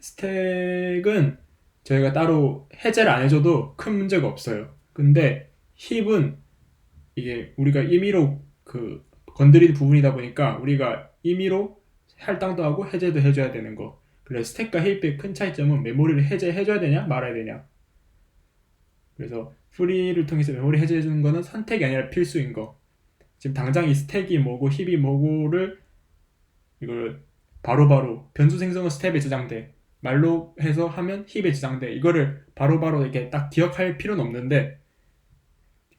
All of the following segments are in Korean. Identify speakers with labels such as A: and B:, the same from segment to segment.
A: 스택은 저희가 따로 해제를 안 해줘도 큰 문제가 없어요. 근데 힙은 이게 우리가 임의로 그 건드린 부분이다 보니까 우리가 임의로 할당도 하고 해제도 해줘야 되는 거. 그래서 스택과 힙의 큰 차이점은 메모리를 해제해줘야 되냐 말아야 되냐. 그래서 프리를 통해서 메모리 해제해주는 거는 선택이 아니라 필수인 거. 지금 당장 이 스택이 뭐고 힙이 뭐고를 이걸 바로바로 변수 생성은 스텝에 저장돼, 말로 해서 하면 힙에 저장돼, 이거를 바로바로 이렇게 딱 기억할 필요는 없는데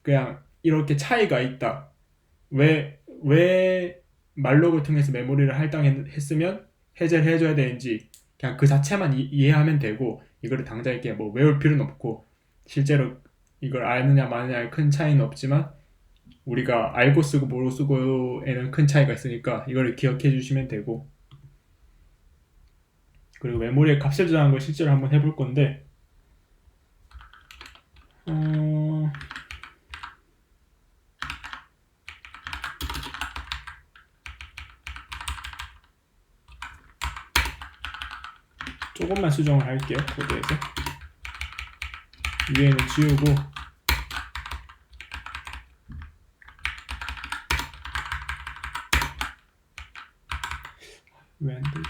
A: 그냥 이렇게 차이가 있다. 왜 말록을 통해서 메모리를 할당했으면 해제를 해줘야 되는지 그냥 그 자체만 이해하면 되고, 이거를 당장 이렇게 뭐 외울 필요는 없고, 실제로 이걸 아느냐 마느냐에 큰 차이는 없지만 우리가 알고 쓰고 모르고 쓰고에는 큰 차이가 있으니까 이거를 기억해 주시면 되고. 그리고 메모리에 값을 저장하는 걸 실제로 한번 해볼 건데, 조금만 수정을 할게요. 코드에서 위에는 지우고, 왜 안 되지?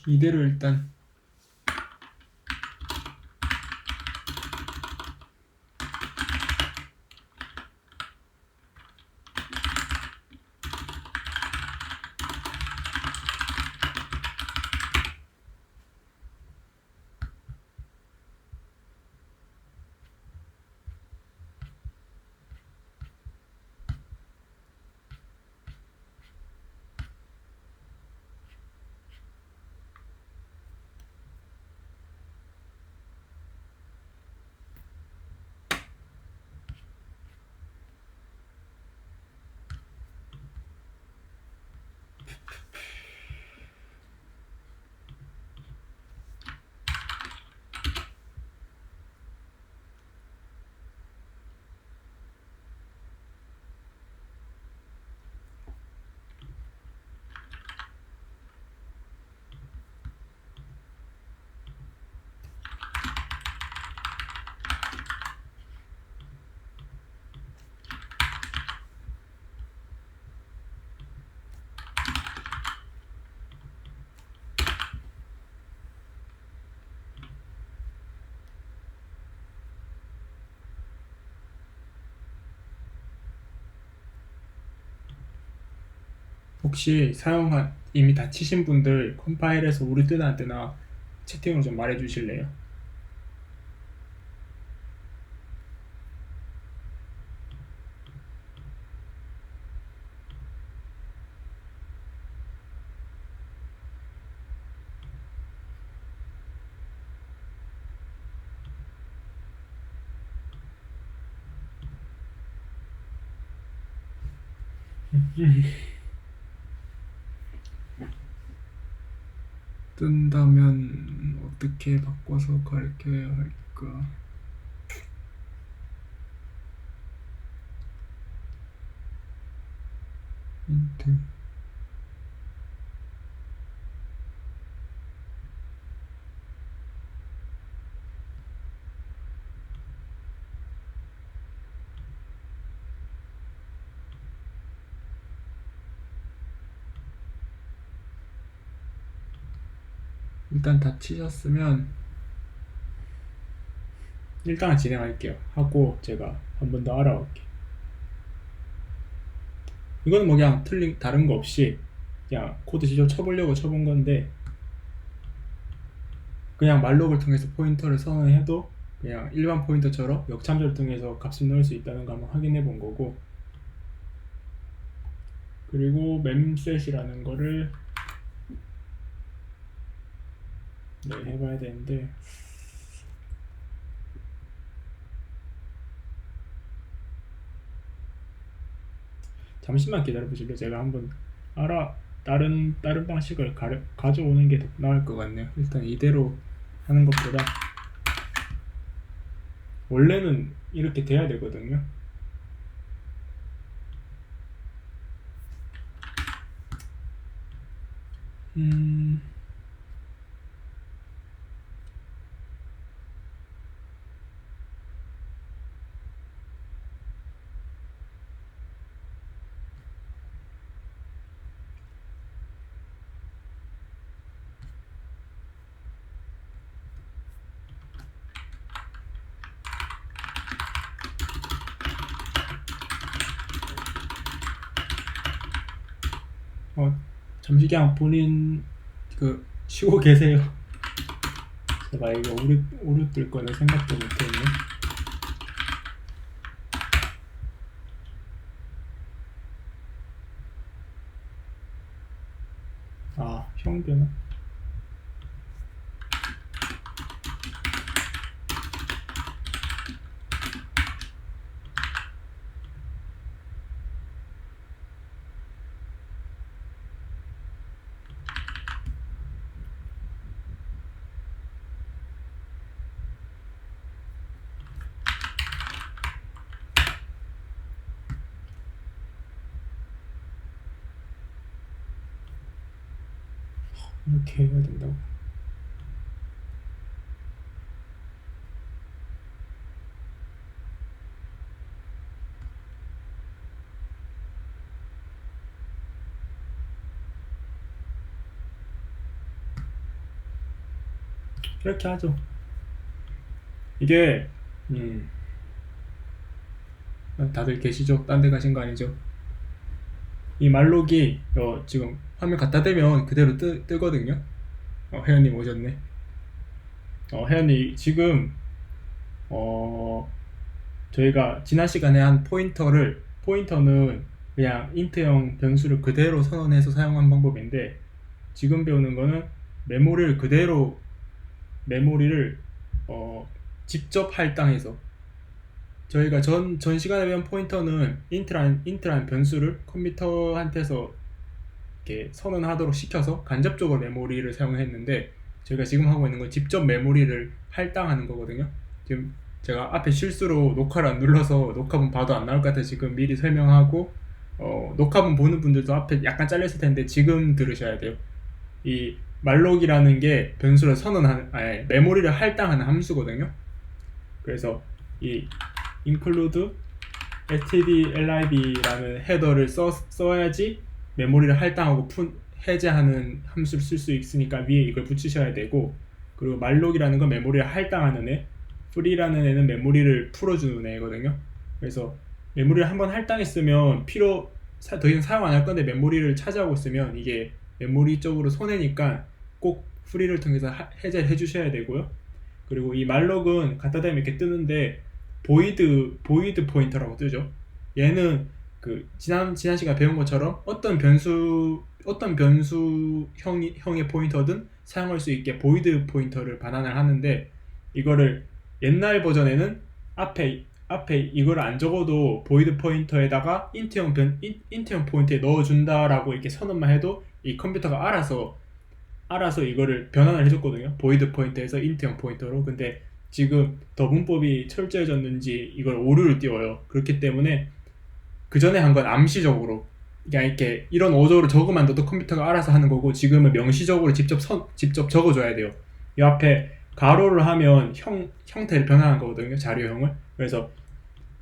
A: 이대로 일단 혹시 이미 다 치신 분들 컴파일해서 우리 뜨나 안 뜨나 채팅으로 좀 말해 주실래요? 뜬다면 어떻게 바꿔서 가르쳐야 할까? 힌트. 일단 다 치셨으면 일단 진행할게요. 하고 제가 한 번 더 알아볼게요. 이거는 뭐 그냥 다른 거 없이 그냥 코드 직접 쳐보려고 쳐본 건데, 그냥 말록을 통해서 포인터를 선언해도 그냥 일반 포인터처럼 역참조를 통해서 값을 넣을 수 있다는 거 한번 확인해 본 거고, 그리고 memset이라는 거를 네, 해봐야 되는데 잠시만 기다려보실래요? 제가 한번 다른 방식을 가져오는 게 더 나을 것 같네요. 일단 이대로 하는 것보다 원래는 이렇게 돼야 되거든요. 잠시 그냥 본인 쉬고 계세요. 제가 이거 오류 뜰 거는 생각도 못했네. 형 변화. 이렇게 해야 된다고. 이렇게 하죠. 이게 다들 계시죠? 딴 데 가신 거 아니죠? 이 말록이 지금 화면 갖다 대면 그대로 뜨거든요. 혜연님 오셨네. 혜연님 지금 저희가 지난 시간에 한 포인터는 그냥 인트형 변수를 그대로 선언해서 사용한 방법인데, 지금 배우는 거는 메모리를 직접 할당해서, 저희가 전 시간에 배운 포인터는 인트라는 변수를 컴퓨터한테서 이렇게 선언하도록 시켜서 간접적으로 메모리를 사용했는데, 저희가 지금 하고 있는 건 직접 메모리를 할당하는 거거든요. 지금 제가 앞에 실수로 녹화를 안 눌러서 녹화본 봐도 안 나올 것 같아서 지금 미리 설명하고, 녹화본 보는 분들도 앞에 약간 잘렸을 텐데 지금 들으셔야 돼요. 이 말록이라는 게 변수를 메모리를 할당하는 함수거든요. 그래서 이 include stdlib라는 헤더를 써야지 메모리를 할당하고 해제하는 함수를 쓸 수 있으니까 위에 이걸 붙이셔야 되고, 그리고 말록이라는 건 메모리를 할당하는 애, free라는 애는 메모리를 풀어주는 애거든요. 그래서 메모리를 한번 할당했으면 더 이상 사용 안 할 건데 메모리를 차지하고 있으면 이게 메모리 쪽으로 손해니까 꼭 free를 통해서 해제를 해주셔야 되고요. 그리고 이 말록은 갖다 대면 이렇게 뜨는데 void 포인터라고 뜨죠. 얘는 지난 시간 배운 것처럼 어떤 변수 형의 포인터든 사용할 수 있게 void 포인터를 반환을 하는데, 이거를 옛날 버전에는 앞에 이걸 안 적어도 void 포인터에다가 int형 포인트에 넣어준다라고 이렇게 선언만 해도 이 컴퓨터가 알아서 이거를 변환을 해줬거든요. void 포인터에서 int형 포인터로. 근데 지금 더 문법이 철저해졌는지 이걸 오류를 띄워요. 그렇기 때문에 그 전에 한 건 암시적으로 그냥 이렇게 이런 어조를 적으면 너도 컴퓨터가 알아서 하는 거고, 지금은 명시적으로 직접 적어줘야 돼요. 이 앞에 가로를 하면 형태를 변환한 거거든요. 자료형을. 그래서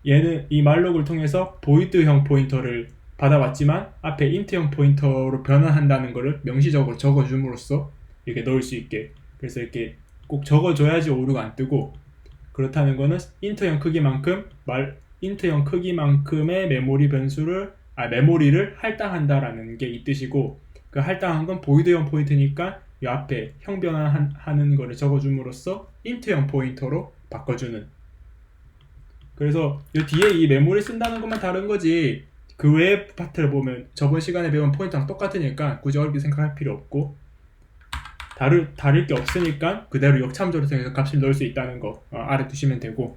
A: 얘는 이 말록을 통해서 void형 포인터를 받아왔지만 앞에 int형 포인터로 변환한다는 것을 명시적으로 적어줌으로써 이렇게 넣을 수 있게, 그래서 이렇게 꼭 적어줘야지 오류가 안 뜨고, 그렇다는 거는 인트형 크기만큼의 메모리를 할당한다라는 게 이 뜻이고, 그 할당한 건 보이드형 포인트니까 이 앞에 형 변환하는 거를 적어줌으로써 인트형 포인터로 바꿔주는. 그래서 이 뒤에 이 메모리 쓴다는 것만 다른 거지, 그 외의 파트를 보면 저번 시간에 배운 포인트랑 똑같으니까 굳이 어렵게 생각할 필요 없고, 다를 게 없으니까 그대로 역참조를 통해서 값을 넣을 수 있다는 거 알아두시면 되고,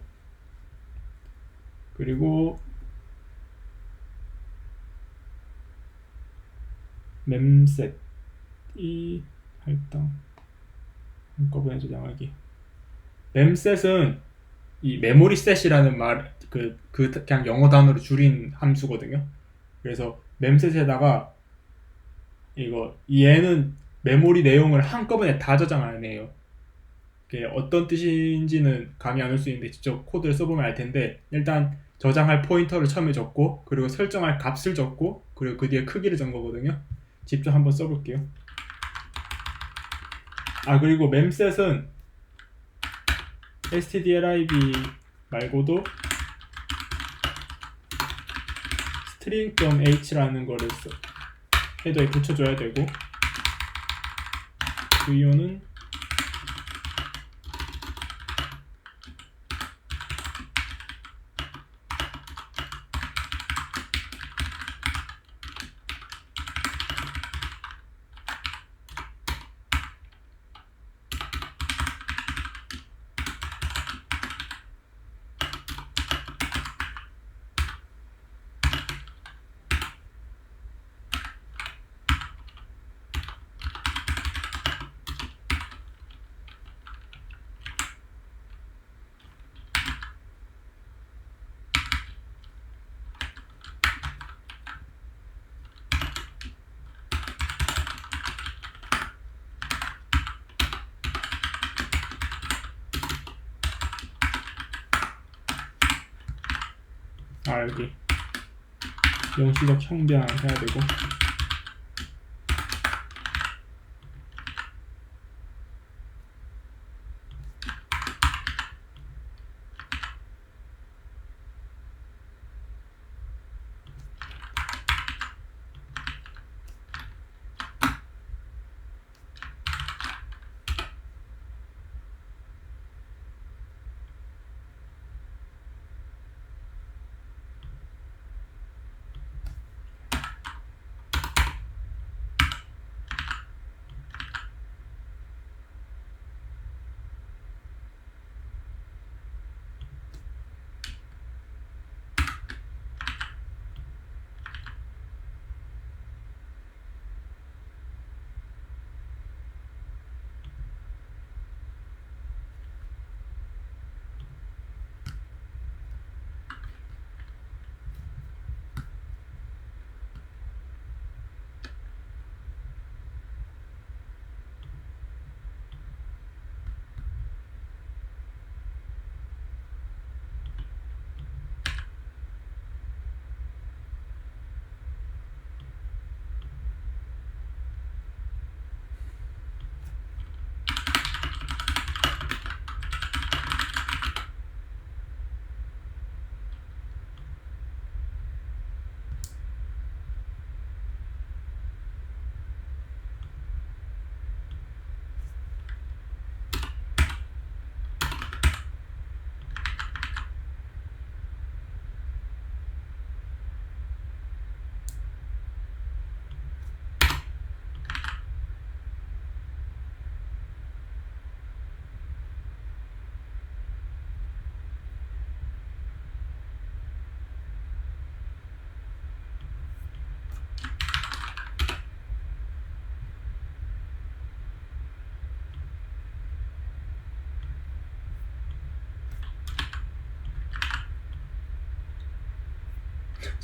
A: 그리고 memset 이 할당 한꺼번에 저장하기. memset은 이 메모리 셋이라는 그냥 영어 단어로 줄인 함수거든요. 그래서 memset에다가 얘는 메모리 내용을 한꺼번에 다 저장 안 해요. 그게 어떤 뜻인지는 감이 안 올 수 있는데 직접 코드를 써보면 알 텐데, 일단 저장할 포인터를 처음에 적고, 그리고 설정할 값을 적고, 그리고 그 뒤에 크기를 전 거거든요. 직접 한번 써볼게요. 그리고 memset은 stdlib 말고도 string.h라는 거를 헤더에 붙여줘야 되고, 그 이유는 여기 영시적 형변 해야 되고,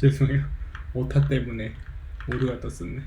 A: 죄송해요. 오타 때문에 오류가 떴었네.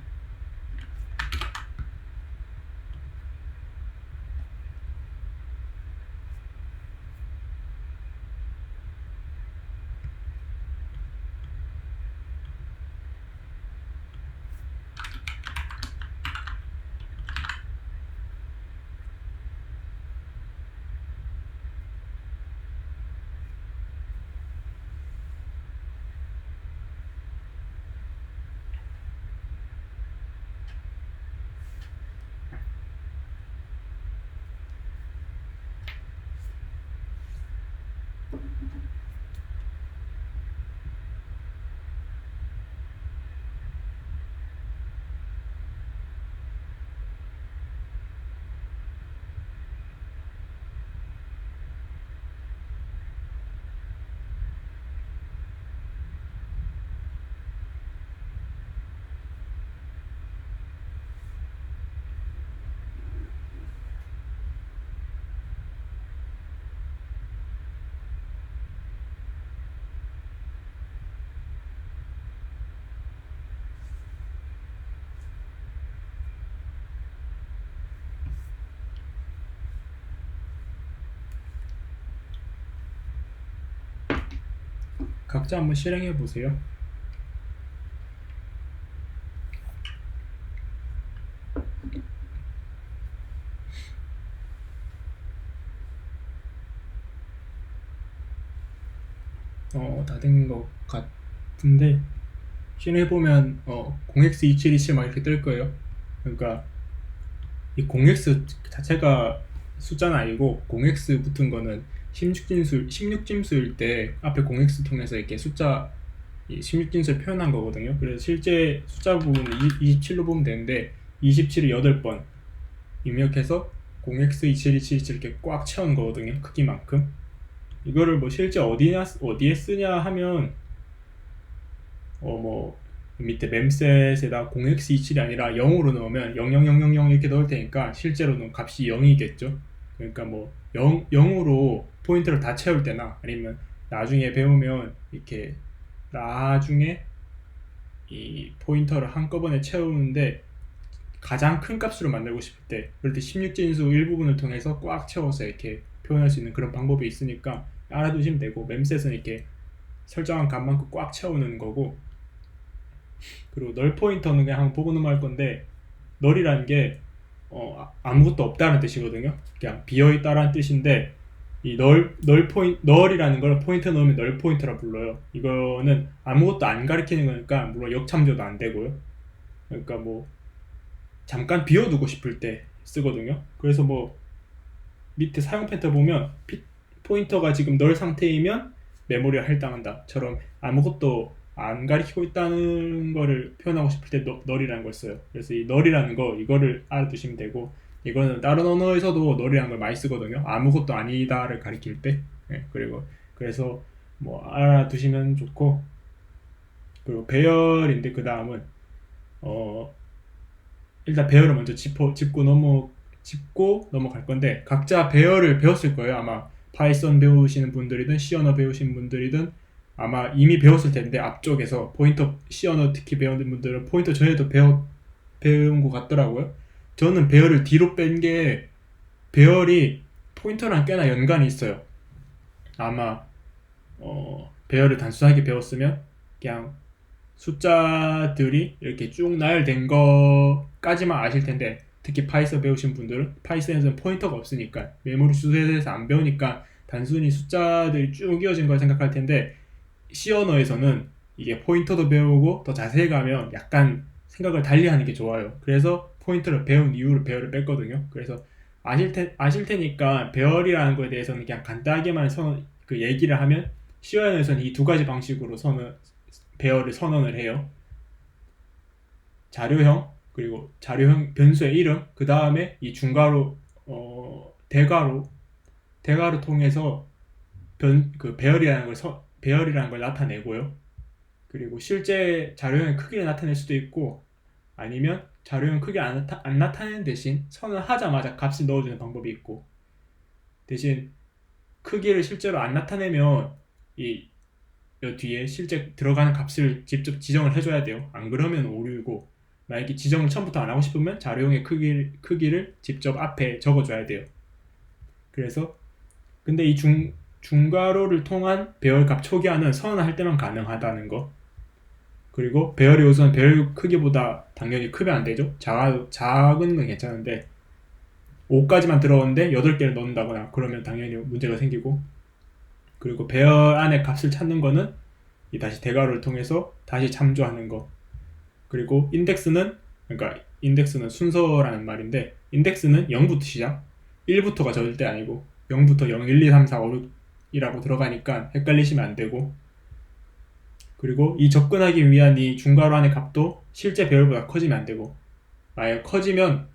A: 각자 한번 실행해 보세요. 다 된 것 같은데 실행해보면 0x2727 막 이렇게 뜰 거예요. 그러니까 이 0x 자체가 숫자는 아니고 0x 붙은 거는 16진수일 때 앞에 0x 통해서 이렇게 숫자 16진수를 표현한 거거든요. 그래서 실제 숫자 부분은 27로 보면 되는데 27을 8번 입력해서 0x2727 이렇게 꽉 채운 거거든요. 크기만큼. 이거를 뭐 실제 어디에 쓰냐 하면 뭐 밑에 memset에다 0x27이 아니라 0으로 넣으면 00000 이렇게 넣을 테니까 실제로는 값이 0이겠죠. 그러니까 뭐 0으로 포인트를 다 채울 때나 아니면 나중에 배우면 이렇게 나중에 이 포인터를 한꺼번에 채우는데 가장 큰 값으로 만들고 싶을 때 그럴 때 16진수 일부분을 통해서 꽉 채워서 이렇게 표현할 수 있는 그런 방법이 있으니까 알아두시면 되고, memset은 이렇게 설정한 값만큼 꽉 채우는 거고, 그리고 널 포인터는 그냥 한번 보고 넘어갈 건데, 널이라는 게 아무것도 없다는 뜻이거든요. 그냥 비어있다라는 뜻인데 이 널이라는 걸 포인터 넣으면 널 포인터라 불러요. 이거는 아무것도 안 가리키는 거니까 물론 역참조도 안 되고요. 그러니까 뭐 잠깐 비워두고 싶을 때 쓰거든요. 그래서 뭐 밑에 사용 패턴 보면 포인터가 지금 널 상태이면 메모리가 할당한다처럼 아무것도 안 가리키고 있다는 거를 표현하고 싶을 때 널이라는 걸 써요. 그래서 이 널이라는 거 이거를 알아두시면 되고, 이거는 다른 언어에서도 널이라는 걸 많이 쓰거든요. 아무것도 아니다를 가리킬 때. 그래서 뭐 알아두시면 좋고, 그리고 배열인데 그 다음은 일단 배열을 먼저 짚고 넘어갈 건데, 각자 배열을 배웠을 거예요. 아마 파이썬 배우시는 분들이든 C 언어 배우시는 분들이든 아마 이미 배웠을 텐데, 앞쪽에서 포인터 C 언어 특히 배우는 분들은 포인터 전에도 배운 것 같더라고요. 저는 배열을 뒤로 뺀 게 배열이 포인터랑 꽤나 연관이 있어요. 아마 배열을 단순하게 배웠으면 그냥 숫자들이 이렇게 쭉 나열된 거까지만 아실 텐데, 특히 파이썬 배우신 분들은 파이썬에서는 포인터가 없으니까 메모리 주소에 대해서 안 배우니까 단순히 숫자들이 쭉 이어진 걸 생각할 텐데, C 언어에서는 이게 포인터도 배우고 더 자세히 가면 약간 생각을 달리 하는 게 좋아요. 그래서 포인터를 배운 이후로 배열을 뺐거든요. 그래서 아실 테니까 배열이라는 거에 대해서는 그냥 간단하게만 얘기를 하면, C 언어에서는 이 두 가지 방식으로 배열을 선언을 해요. 자료형, 그리고 자료형 변수의 이름, 그 다음에 이 중괄호, 대괄호 통해서 배열이라는 걸 나타내고요. 그리고 실제 자료형의 크기를 나타낼 수도 있고, 아니면 자료형 크기 안 나타내는 대신 선언하자마자 값을 넣어주는 방법이 있고, 대신 크기를 실제로 안 나타내면 이 뒤에 실제 들어가는 값을 직접 지정을 해줘야 돼요. 안 그러면 오류고, 만약에 지정을 처음부터 안 하고 싶으면 자료형의 크기를 직접 앞에 적어줘야 돼요. 그래서 근데 이 중괄호를 통한 배열값 초기화는 선언할 때만 가능하다는 거. 그리고 배열의 요소는 배열 크기보다 당연히 크면 안 되죠. 작은 건 괜찮은데 5까지만 들어오는데 8개를 넣는다거나 그러면 당연히 문제가 생기고, 그리고 배열 안에 값을 찾는 거는 다시 대괄호를 통해서 다시 참조하는 거. 그리고 인덱스는 순서라는 말인데, 인덱스는 0부터 시작, 1부터가 절대 아니고 0부터 0, 1, 2, 3, 4, 5, 6이라고 들어가니까 헷갈리시면 안 되고, 그리고 이 접근하기 위한 이 중괄호 안의 값도 실제 배열보다 커지면 안 되고, 만약 커지면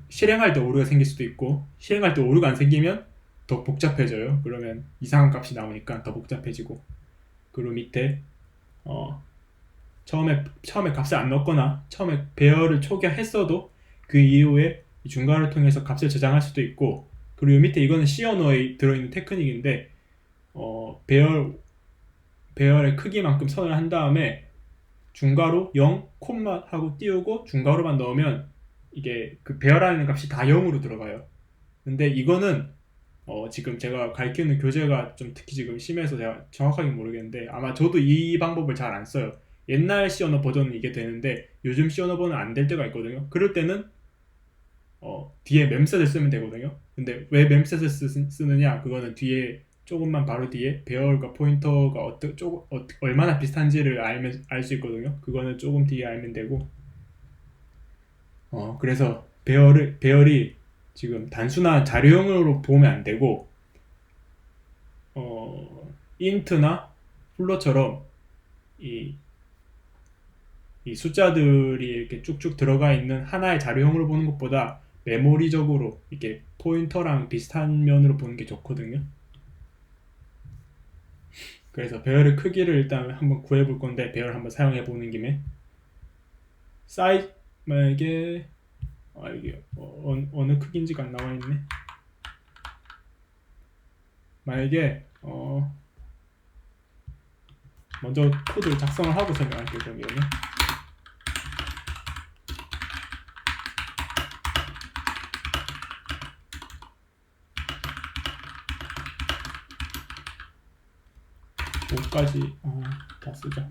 A: 실행할 때 오류가 생길 수도 있고, 실행할 때 오류가 안 생기면 더 복잡해져요. 그러면 이상한 값이 나오니까 더 복잡해지고, 그리고 밑에 처음에 값을 안 넣거나 처음에 배열을 초기화했어도 그 이후에 이 중괄호를 통해서 값을 저장할 수도 있고, 그리고 밑에 이거는 C 언어에 들어있는 테크닉인데, 배열의 크기만큼 선을 한 다음에 중괄호 0, 콤마 하고 띄우고 중괄호만 넣으면 이게 그 배열하는 값이 다 0으로 들어가요. 근데 이거는 지금 제가 가르치는 교재가 좀 특히 지금 심해서 제가 정확하게 모르겠는데 아마 저도 이 방법을 잘 안 써요. 옛날 C 언어 버전은 이게 되는데 요즘 C 언어 버전은 안 될 때가 있거든요. 그럴 때는 뒤에 mem셋을 쓰면 되거든요. 근데 왜 mem셋을 쓰느냐? 그거는 뒤에 조금만 바로 뒤에 배열과 포인터가 얼마나 비슷한지를 알면 알 수 있거든요. 그거는 조금 뒤에 알면 되고. 그래서 배열이 지금 단순한 자료형으로 보면 안 되고 인트나 플로처럼 이 숫자들이 이렇게 쭉쭉 들어가 있는 하나의 자료형으로 보는 것보다 메모리적으로 이렇게 포인터랑 비슷한 면으로 보는 게 좋거든요. 그래서 배열의 크기를 일단 한번 구해 볼 건데 배열 한번 사용해 보는 김에 사이즈 만약에 이게 어느 크기인지가 안 나와 있네. 만약에 먼저 코드를 작성을 하고 설명할게요. 그러면 까지 다 쓰자.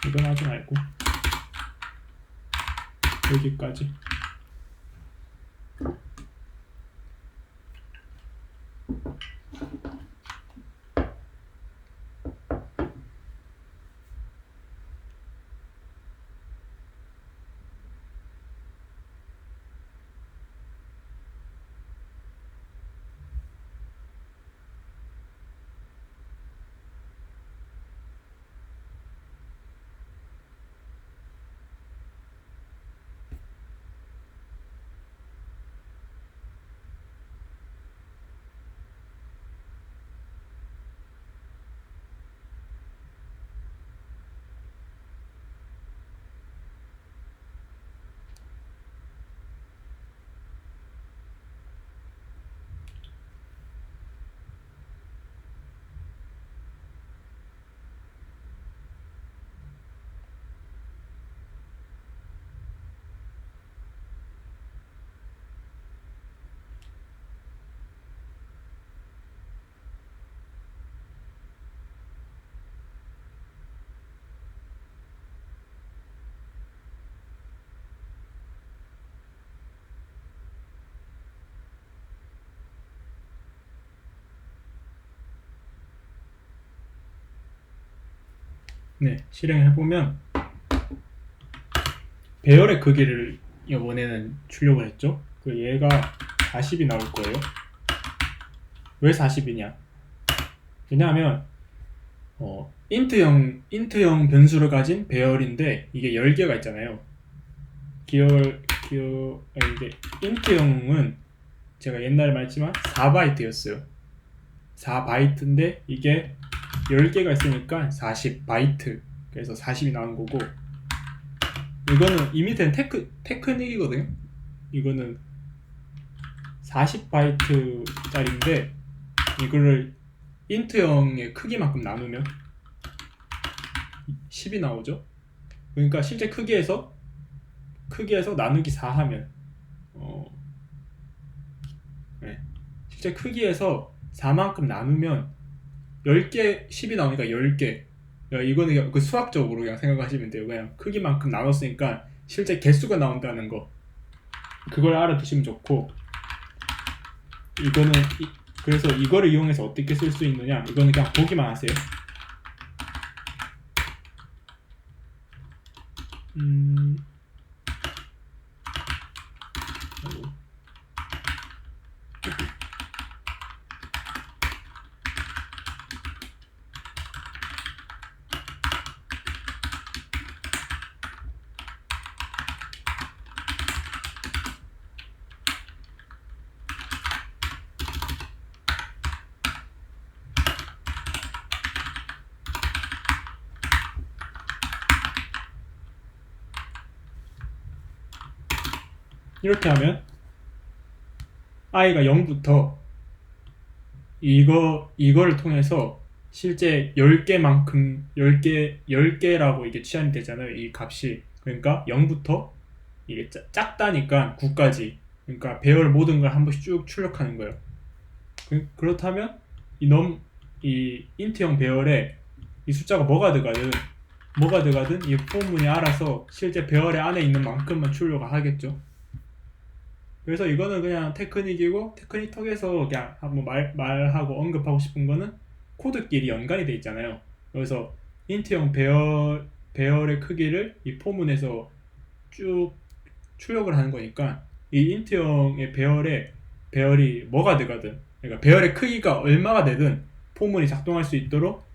A: 이건 하지 말고 여기까지. 네, 실행해보면 배열의 크기를 이번에는 출력을 했죠. 그 얘가 40이 나올 거예요. 왜 40이냐? 왜냐하면 인트형 변수를 가진 배열인데 이게 10개가 있잖아요. 이제 인트형은 제가 옛날에 말했지만 4바이트였어요. 4바이트인데 이게 10개가 있으니까 40바이트. 그래서 40이 나온 거고, 이거는 이미 된 테크닉이거든요. 이거는 40바이트짜리인데 이거를 인트형의 크기만큼 나누면 10이 나오죠. 그러니까 실제 크기에서 나누기 4 하면 실제 크기에서 4만큼 나누면 10개 10이 나오니까 10개. 이거는 그 수학적으로 그냥 생각하시면 돼요. 그냥 크기만큼 나눴으니까 실제 개수가 나온다는 거, 그걸 알아두시면 좋고, 이거는 그래서 이거를 이용해서 어떻게 쓸 수 있느냐, 이거는 그냥 보기만 하세요. 이렇게 하면 i가 0부터 이거를 통해서 실제 10개만큼 10개라고 이게 치환이 되잖아요. 이 값이. 그러니까 0부터 이게 작다니까 9까지. 그러니까 배열 모든 걸 한 번씩 쭉 출력하는 거예요. 그렇다면 이 인트형 배열에 이 숫자가 뭐가 들어가든 이 포문이 알아서 실제 배열의 안에 있는 만큼만 출력을 하겠죠. 그래서 이거는 그냥 테크닉이고, 테크닉 턱에서 그냥 한번 말하고 언급하고 싶은 거는 코드끼리 연관이 돼 있잖아요. 그래서 인트형 배열의 크기를 이 포문에서 쭉 출력을 하는 거니까 이 인트형의 배열이 뭐가 되거든, 그러니까 배열의 크기가 얼마가 되든 포문이 작동할 수 있도록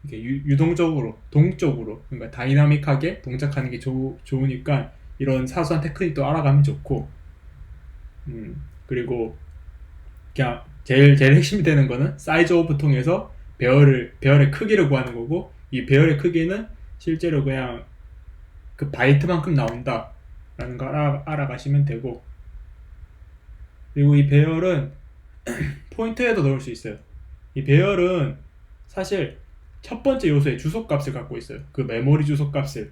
A: 이렇게 유동적으로, 동적으로, 그러니까 다이나믹하게 동작하는 게 좋으니까 이런 사소한 테크닉도 알아가면 좋고, 그리고 그냥 제일 핵심이 되는 거는 사이즈 오브 통해서 배열의 크기를 구하는 거고, 이 배열의 크기는 실제로 그냥 그 바이트만큼 나온다 라는 거 알아가시면 되고, 그리고 이 배열은 포인터에도 넣을 수 있어요. 이 배열은 사실 첫 번째 요소의 주소값을 갖고 있어요. 그 메모리 주소값을.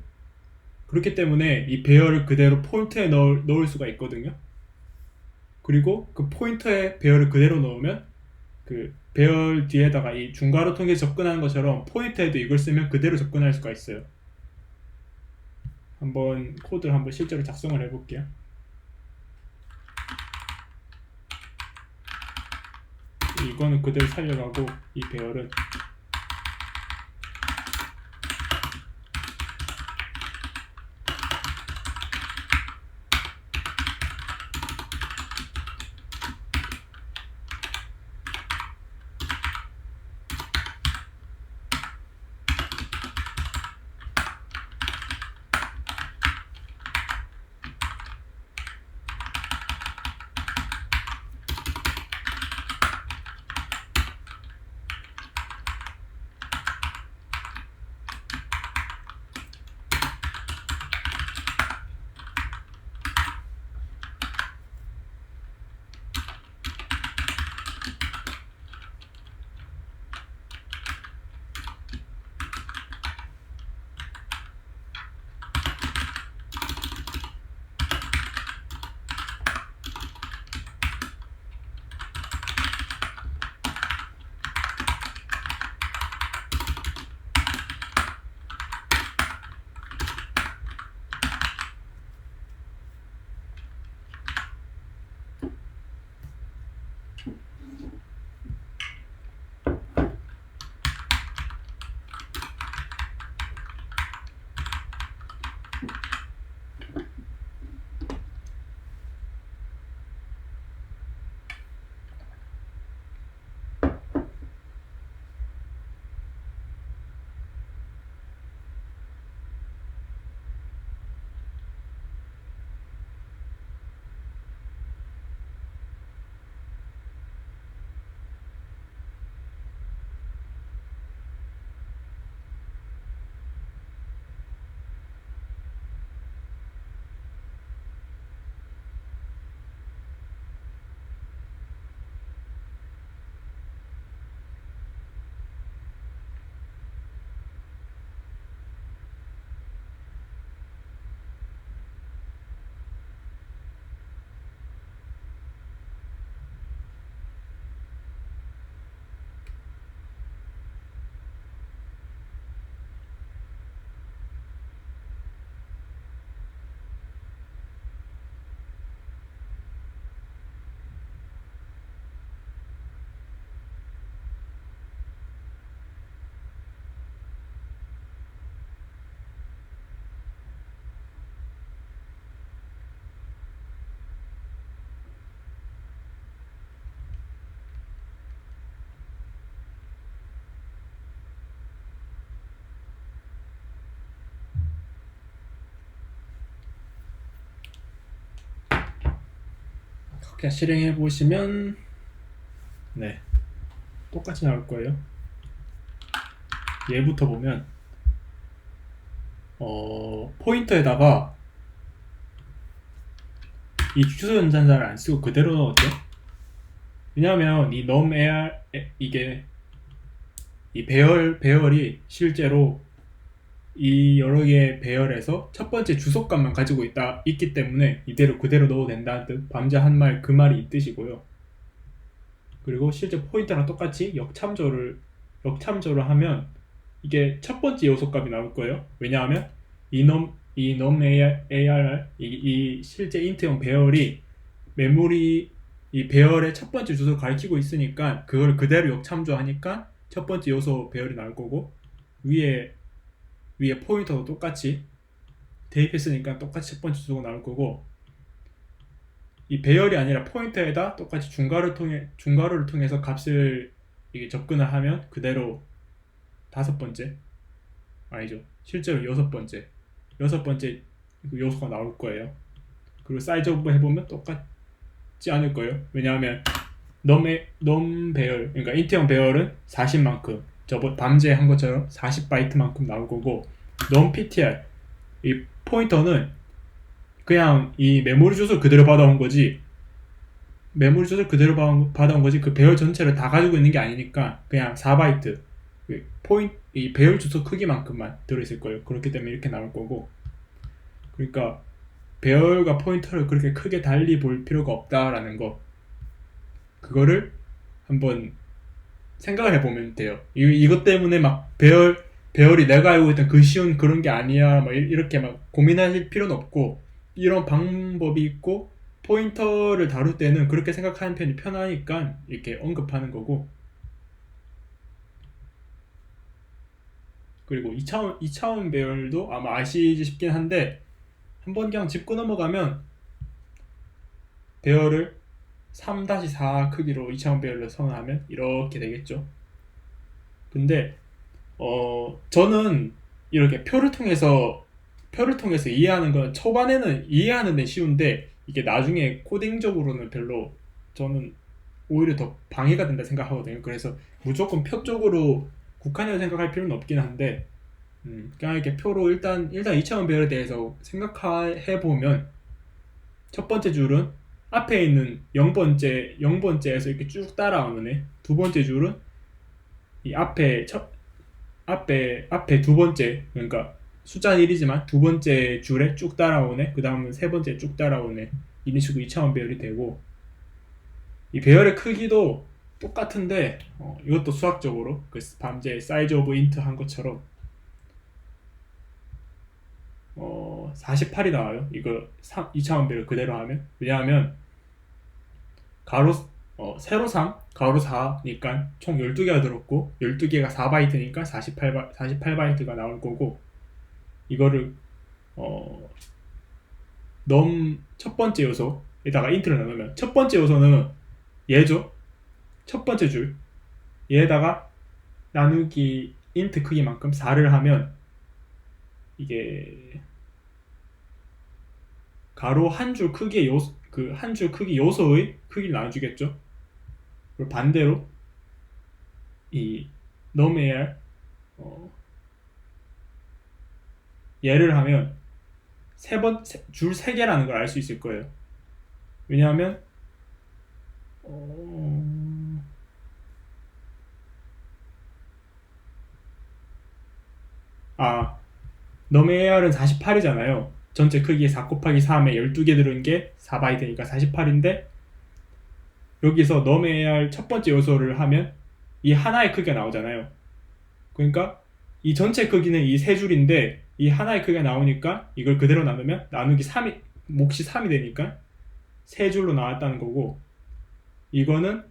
A: 그렇기 때문에 이 배열을 그대로 포인터에 넣을 수가 있거든요. 그리고 그 포인터에 배열을 그대로 넣으면 그 배열 뒤에다가 이 중괄호 통해 접근하는 것처럼 포인터에도 이걸 쓰면 그대로 접근할 수가 있어요. 한번 코드를 한번 실제로 작성을 해볼게요. 이거는 그대로 살려가고 이 배열은 그냥 실행해 보시면 네, 똑같이 나올 거예요. 얘부터 보면 포인터에다가 이 주소 연산자를 안 쓰고 그대로 넣었죠. 왜냐하면 이 num_ar 이게 이 배열이 실제로 이 여러 개의 배열에서 첫 번째 주소값만 가지고 있기 때문에 이대로 그대로 넣어도 된다는 뜻. 밤새 한 말 그 말이 이 뜻이고요. 그리고 실제 포인터랑 똑같이 역참조를 하면 이게 첫 번째 요소 값이 나올 거예요. 왜냐하면 이 num_ar 이 실제 인트형 배열이 메모리 이 배열의 첫 번째 주소를 가리키고 있으니까 그걸 그대로 역참조하니까 첫 번째 요소 배열이 나올 거고, 위에 포인터도 똑같이 대입했으니까 똑같이 첫 번째 주소가 나올 거고, 이 배열이 아니라 포인터에다 똑같이 중괄호를 통해서 값을 이게 접근을 하면 그대로 다섯 번째, 아니죠, 실제로 여섯 번째 요소가 나올 거예요. 그리고 사이즈 오브 해보면 똑같지 않을 거예요. 왜냐하면 num 배열, 그러니까 인트형 배열은 40만큼 밤새 한 것처럼 40바이트만큼 나올 거고, num ptr 이 포인터는 그냥 이 메모리 주소를 그대로 받아온 거지, 그 배열 전체를 다 가지고 있는 게 아니니까 그냥 4바이트 이 배열 주소 크기만큼만 들어있을 거예요. 그렇기 때문에 이렇게 나올 거고, 그러니까 배열과 포인터를 그렇게 크게 달리 볼 필요가 없다라는 거, 그거를 한번 생각을 해보면 돼요. 이것 때문에 막 배열이 내가 알고 있던 그 쉬운 그런 게 아니야 막 이렇게 막 고민하실 필요는 없고, 이런 방법이 있고 포인터를 다룰 때는 그렇게 생각하는 편이 편하니까 이렇게 언급하는 거고. 그리고 2차원 배열도 아마 아시지 싶긴 한데, 한번 그냥 짚고 넘어가면 배열을 3-4 크기로 2차원 배열로 선언하면 이렇게 되겠죠. 근데 저는 이렇게 표를 통해서 이해하는 건 초반에는 이해하는 데 쉬운데, 이게 나중에 코딩적으로는 별로 저는 오히려 더 방해가 된다 생각하거든요. 그래서 무조건 표 쪽으로 국한해서 생각할 필요는 없긴 한데, 그냥 이렇게 표로 일단 2차원 배열에 대해서 생각해 보면, 첫 번째 줄은 앞에 있는 0번째에서 이렇게 쭉 따라오는 애, 두 번째 줄은 이 앞에 두 번째, 그러니까 숫자는 1이지만 두 번째 줄에 쭉 따라오네, 그 다음은 세 번째 쭉 따라오네, 이런 식으로 2차원 배열이 되고, 이 배열의 크기도 똑같은데 이것도 수학적으로 그 밤새 사이즈 오브 인트 한 것처럼 48이 나와요. 이거 2차원 배열 그대로 하면. 왜냐하면 세로 3, 가로 4니까 총 12개가 들었고, 12개가 4바이트니까 48바이트가 나올 거고, 이거를 첫 번째 요소에다가 인트를 넣으면, 첫 번째 요소는 얘죠. 첫 번째 줄 얘에다가 나누기 인트 크기만큼 4를 하면 이게 가로 한 줄 크기의 한 줄 크기 요소의 크기를 나눠주겠죠. 그리고 반대로 이 num_ar 얘를 하면 줄 3개라는 걸 알 수 있을 거예요. 왜냐하면 num_ar은 48이잖아요. 전체 크기에 4 곱하기 3에 12개 들은 게 4바이트니까 48인데, 여기서 num_ar 첫 번째 요소를 하면 이 하나의 크기가 나오잖아요. 그러니까 이 전체 크기는 이 세 줄인데, 이 하나의 크기가 나오니까 이걸 그대로 나누면 나누기 3이 몫이 3이 되니까 세 줄로 나왔다는 거고, 이거는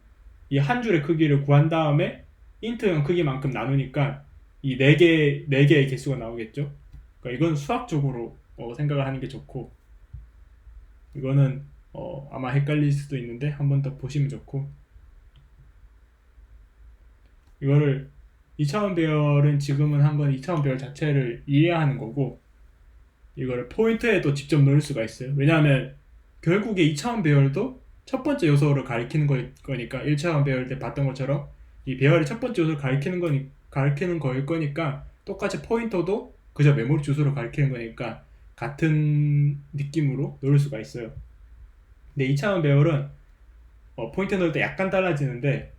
A: 이 한 줄의 크기를 구한 다음에 인트형 크기만큼 나누니까 이 4개의 개수가 나오겠죠. 그러니까 이건 수학적으로 생각을 하는 게 좋고, 이거는 아마 헷갈릴 수도 있는데 한 번 더 보시면 좋고, 이거를 2차원 배열은 지금은 한번 2차원 배열 자체를 이해하는 거고, 이거를 포인트에도 직접 넣을 수가 있어요. 왜냐하면 결국에 2차원 배열도 첫 번째 요소를 가리키는 거니까, 1차원 배열 때 봤던 것처럼 이 배열이 첫 번째 요소를 가리키는 거일 거니까, 똑같이 포인터도 그저 메모리 주소를 가리키는 거니까 같은 느낌으로 넣을 수가 있어요. 근데 2차원 배열은 포인트 넣을 때 약간 달라지는데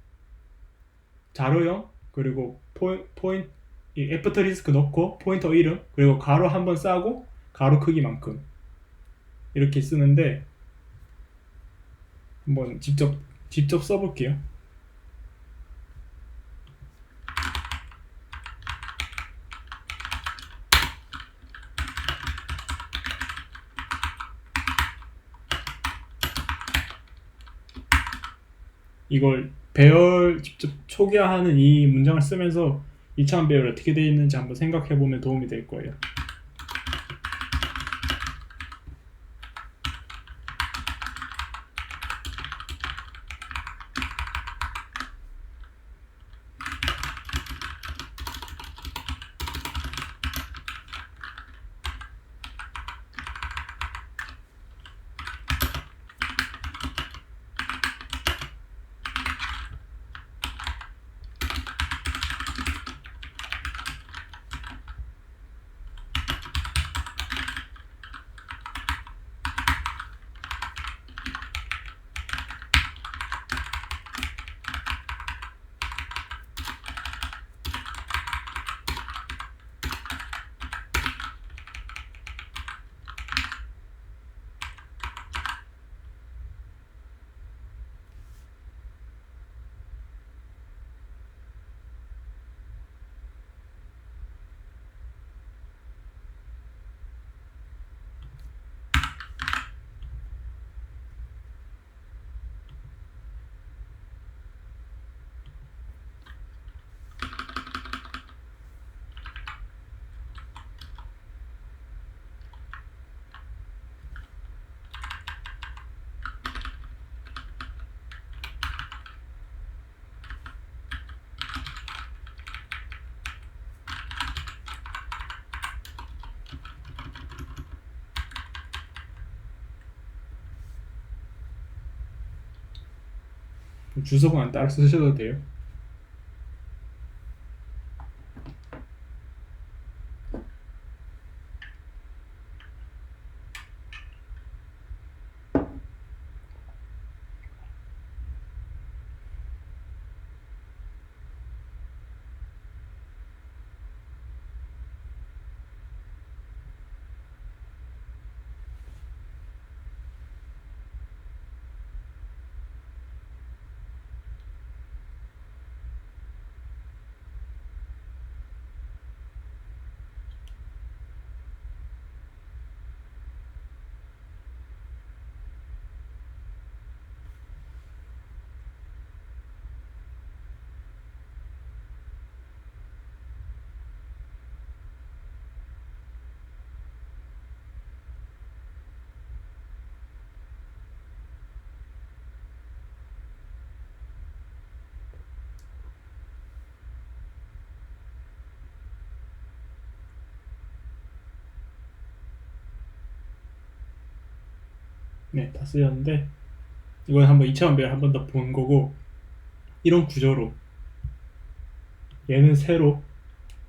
A: 자료형 그리고 포인트 애프터 리스크 넣고 포인터 이름 그리고 가로 한번 싸고 가로 크기만큼 이렇게 쓰는데 한번 직접 써볼게요. 이걸 배열 직접 초기화하는 이 문장을 쓰면서 2차원 배열이 어떻게 되어 있는지 한번 생각해 보면 도움이 될 거예요. 주석은 안 따라 쓰셔도 돼요. 네, 다 쓰였는데 이건 한번 2차원 배열 한 번 더 본 거고 이런 구조로 얘는 세로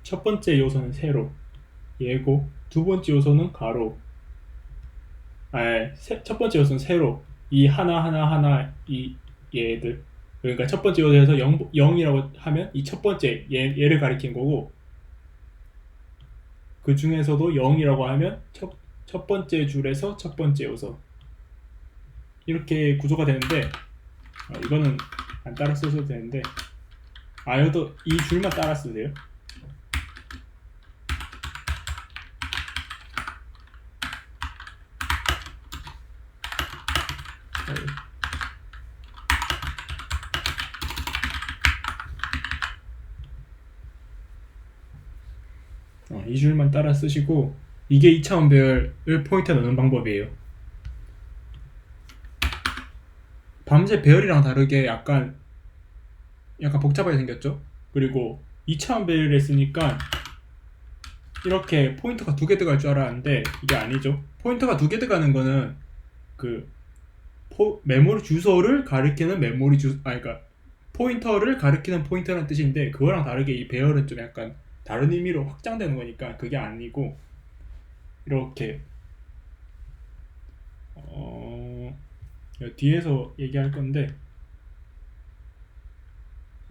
A: 첫 번째 요소는 세로 얘고 두 번째 요소는 가로 첫 번째 요소는 세로 이 하나 이 얘들 그러니까 첫 번째 요소에서 0이라고 하면 이 첫 번째 얘를 가리킨 거고 그 중에서도 0이라고 하면 첫 번째 줄에서 첫 번째 요소 이렇게 구조가 되는데 이거는 안 따라 쓰셔도 되는데 여기도 이 줄만 따라 쓰세요. 이 줄만 따라 쓰시고 이게 2차원 배열을 포인트에 넣는 방법이에요. 밤새 배열이랑 다르게 약간 복잡하게 생겼죠? 그리고 2차원 배열을 했으니까 이렇게 포인터가 두 개 들어갈 줄 알았는데 이게 아니죠. 포인터가 두 개 들어가는 거는 그 메모리 주소를 가리키는 그러니까 포인터를 가리키는 포인터라는 뜻인데 그거랑 다르게 이 배열은 좀 약간 다른 의미로 확장되는 거니까 그게 아니고 이렇게 뒤에서 얘기할 건데,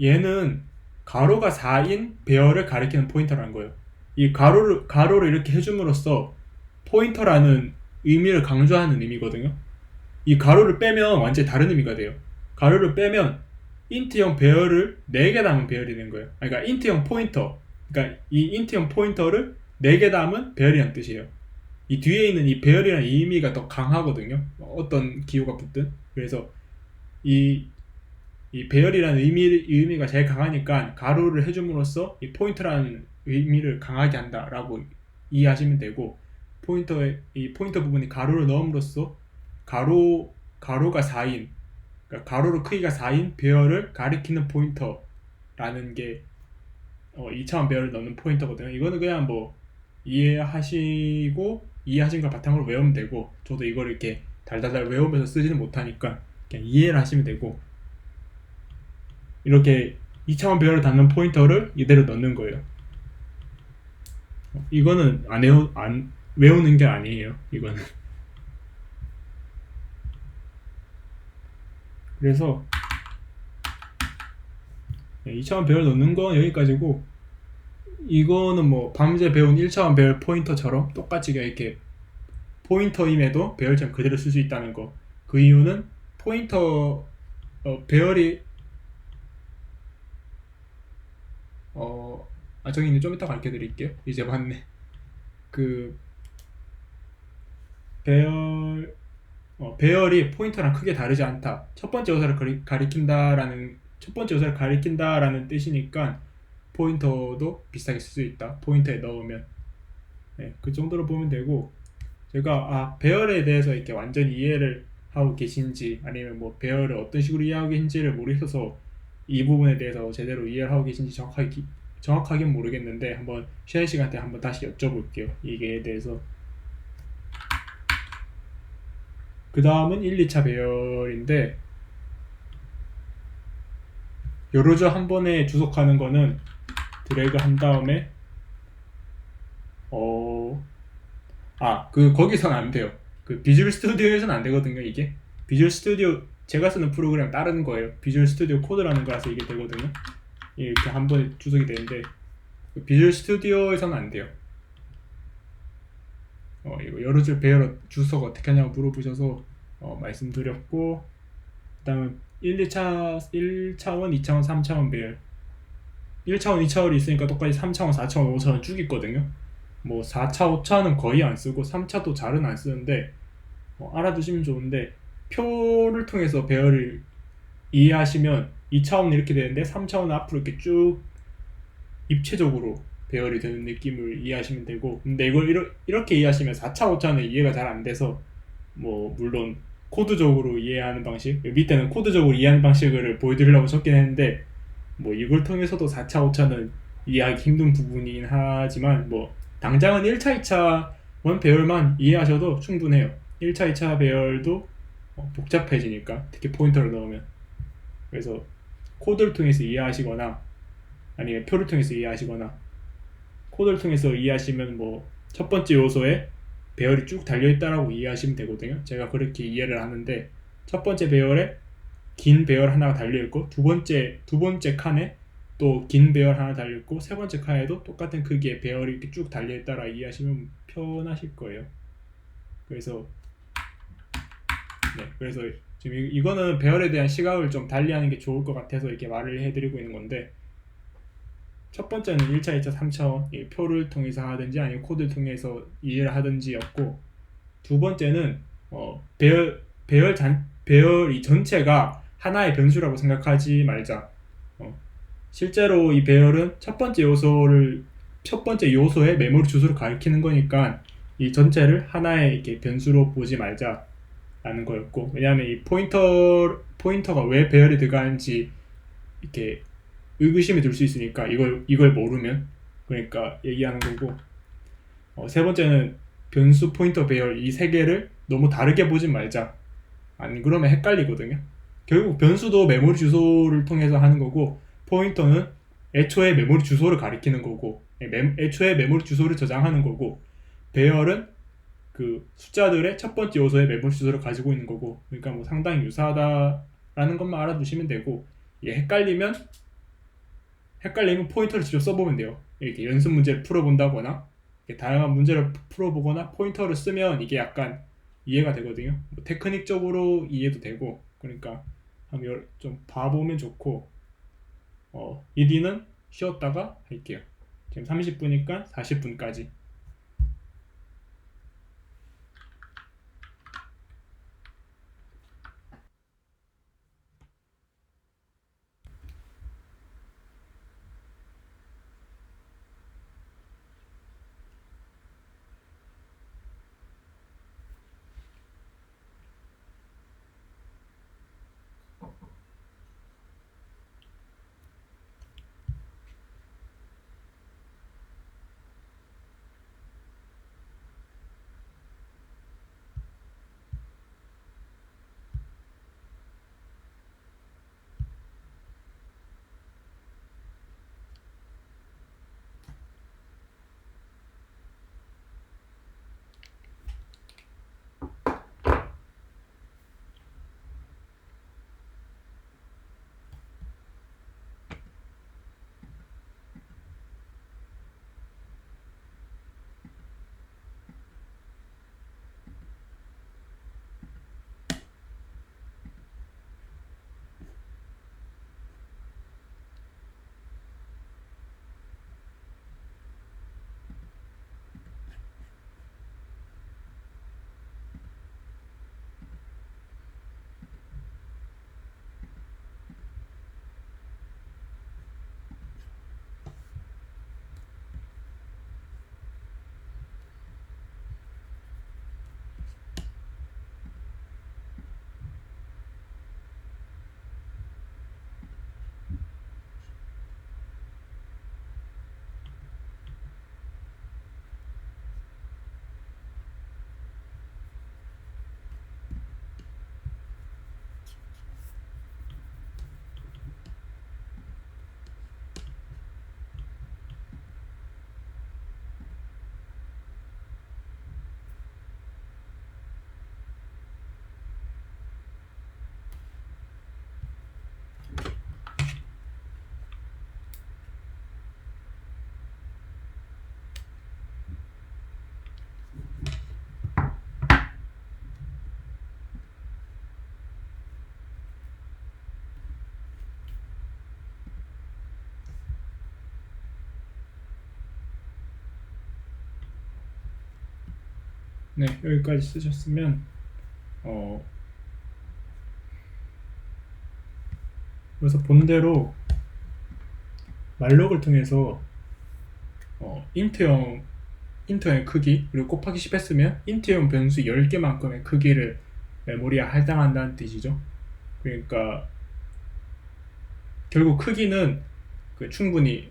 A: 얘는 가로가 4인 배열을 가리키는 포인터라는 거예요. 이 가로를 이렇게 해줌으로써 포인터라는 의미를 강조하는 의미거든요. 이 가로를 빼면 완전히 다른 의미가 돼요. 가로를 빼면 인트형 배열을 4개 담은 배열이 된 거예요. 그러니까 인트형 포인터, 그러니까 이 인트형 포인터를 4개 담은 배열이라는 뜻이에요. 이 뒤에 있는 이 배열이라는 의미가 더 강하거든요. 어떤 기호가 붙든. 그래서 이 배열이라는 의미가 제일 강하니까 가로를 해줌으로써 이 포인터라는 의미를 강하게 한다라고 이해하시면 되고, 이 포인터 부분에 가로를 넣음으로써 가로가 4인, 그러니까 가로로 크기가 4인 배열을 가리키는 포인터라는 게 2차원 배열을 넣는 포인터거든요. 이거는 그냥 뭐 이해하신 걸 바탕으로 외우면 되고, 저도 이걸 이렇게 달달달 외우면서 쓰지는 못하니까 그냥 이해를 하시면 되고, 이렇게 2차원 배열을 담는 포인터를 이대로 넣는 거예요. 이거는 안 외우는 게 아니에요. 이거는. 그래서 2차원 배열 넣는 건 여기까지고, 이거는 뭐 밤새 배운 1차원 배열 포인터처럼 똑같이 이렇게 포인터임에도 배열점 그대로 쓸 수 있다는 거. 그 이유는 포인터 배열이 저기는 좀 이따 가르쳐 드릴게요. 이제 봤네. 그 배열이 포인터랑 크게 다르지 않다. 첫 번째 요소를 가리킨다라는 뜻이니까 포인터도 비슷하게 쓸 수 있다. 포인터에 넣으면. 네, 그 정도로 보면 되고, 제가 배열에 대해서 이렇게 완전히 이해를 하고 계신지, 아니면 뭐 배열을 어떤 식으로 이해하고 계신지를 모르셔서 이 부분에 대해서 제대로 이해를 하고 계신지 정확하긴 모르겠는데, 한번 쉬는 시간 때 한번 다시 여쭤볼게요. 이게 대해서. 그 다음은 1, 2차 배열인데, 요로저 한 번에 주속하는 거는 드래그 한 다음에 거기서는 안 돼요. 그 비주얼 스튜디오에서는 안 되거든요. 이게 비주얼 스튜디오 제가 쓰는 프로그램 다른 거예요. 비주얼 스튜디오 코드라는 거라서 이게 되거든요. 이렇게 한 번에 주속이 되는데, 비주얼 스튜디오에서는 안 돼요. 이거 요로저 배열 주석 어떻게 하냐고 물어보셔서 말씀드렸고, 그 다음에 1차원, 2차원, 3차원 배열. 1차원, 2차원이 있으니까 똑같이 3차원, 4차원, 5차원 쭉 있거든요. 뭐 4차, 5차는 거의 안 쓰고 3차도 잘은 안 쓰는데 알아두시면 좋은데, 표를 통해서 배열을 이해하시면 2차원은 이렇게 되는데 3차원은 앞으로 이렇게 쭉 입체적으로 배열이 되는 느낌을 이해하시면 되고, 근데 이걸 이렇게 이해하시면 4차, 5차는 이해가 잘 안 돼서, 뭐 물론 코드적으로 이해하는 방식, 밑에는 코드적으로 이해하는 방식을 보여드리려고 적긴 했는데, 뭐 이걸 통해서도 4차, 5차는 이해하기 힘든 부분이긴 하지만, 뭐 당장은 1차, 2차 원 배열만 이해하셔도 충분해요. 1차, 2차 배열도 복잡해지니까, 특히 포인터를 넣으면. 그래서 코드를 통해서 이해하시거나, 아니면 표를 통해서 이해하시거나, 코드를 통해서 이해하시면 뭐 첫 번째 요소에 배열이 쭉 달려있다라고 이해하시면 되거든요. 제가 그렇게 이해를 하는데, 첫 번째 배열에 긴 배열 하나가 달려있고, 두 번째 칸에 또 긴 배열 하나 달려있고, 세 번째 칸에도 똑같은 크기의 배열이 이렇게 쭉 달려있다라 이해하시면 편하실 거예요. 그래서 지금 이거는 배열에 대한 시각을 좀 달리하는 게 좋을 것 같아서 이렇게 말을 해드리고 있는 건데, 첫 번째는 1차, 2차, 3차원 표를 통해서 하든지 아니면 코드를 통해서 이해를 하든지였고, 두 번째는 배열이 전체가 하나의 변수라고 생각하지 말자. 실제로 이 배열은 첫 번째 요소의 메모리 주소를 가리키는 거니까 이 전체를 하나의 이렇게 변수로 보지 말자라는 거였고, 왜냐하면 이 포인터가 왜 배열이 들어가는지 이렇게 의구심이 들 수 있으니까, 이걸 모르면. 그러니까 얘기하는 거고, 세 번째는 변수, 포인터, 배열 이 세 개를 너무 다르게 보지 말자. 안 그러면 헷갈리거든요. 결국 변수도 메모리 주소를 통해서 하는 거고, 포인터는 애초에 메모리 주소를 가리키는 거고, 애초에 메모리 주소를 저장하는 거고, 배열은 그 숫자들의 첫 번째 요소의 메모리 주소를 가지고 있는 거고, 그러니까 뭐 상당히 유사하다라는 것만 알아두시면 되고, 이게 헷갈리면 포인터를 직접 써보면 돼요. 이렇게 연습 문제를 풀어본다거나 다양한 문제를 풀어보거나 포인터를 쓰면 이게 약간 이해가 되거든요. 뭐 테크닉적으로 이해도 되고, 그러니까 한번 좀 봐보면 좋고, 이 뒤는 쉬었다가 할게요. 지금 30분이니까 40분까지. 네, 여기까지 쓰셨으면 그래서 본대로 말록을 통해서 인트형의 크기, 그리고 곱하기 10 했으면 인트형 변수 10개만큼의 크기를 메모리에 할당한다는 뜻이죠. 그러니까 결국 크기는 충분히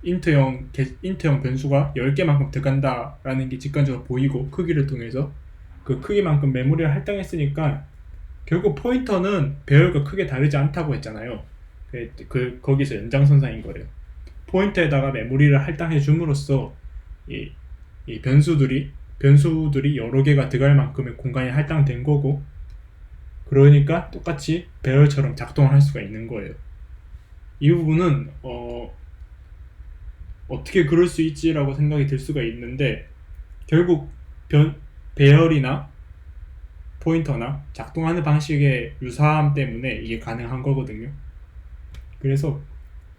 A: 인트형 변수가 10개만큼 들어간다라는 게 직관적으로 보이고, 크기를 통해서 그 크기만큼 메모리를 할당했으니까 결국 포인터는 배열과 크게 다르지 않다고 했잖아요. 거기서 연장선상인 거래요. 포인터에다가 메모리를 할당해 줌으로써 이 변수들이 여러 개가 들어갈 만큼의 공간이 할당된 거고, 그러니까 똑같이 배열처럼 작동을 할 수가 있는 거예요. 이 부분은 어떻게 그럴 수 있지라고 생각이 들 수가 있는데, 결국 배열이나 포인터나 작동하는 방식의 유사함 때문에 이게 가능한 거거든요. 그래서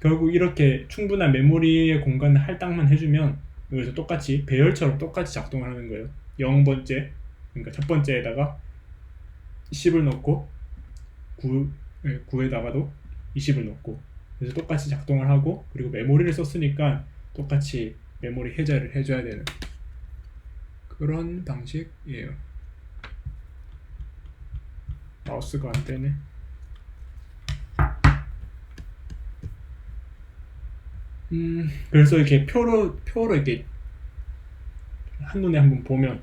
A: 결국 이렇게 충분한 메모리의 공간을 할당만 해주면 여기서 똑같이 배열처럼 똑같이 작동을 하는 거예요. 0번째, 그러니까 첫 번째에다가 10을 넣고 9에다가도 20을 넣고, 그래서 똑같이 작동을 하고, 그리고 메모리를 썼으니까 똑같이 메모리 해제를 해줘야 되는 그런 방식이에요. 마우스가 안 되네. 그래서 이렇게 표로 이렇게 한눈에 한번 보면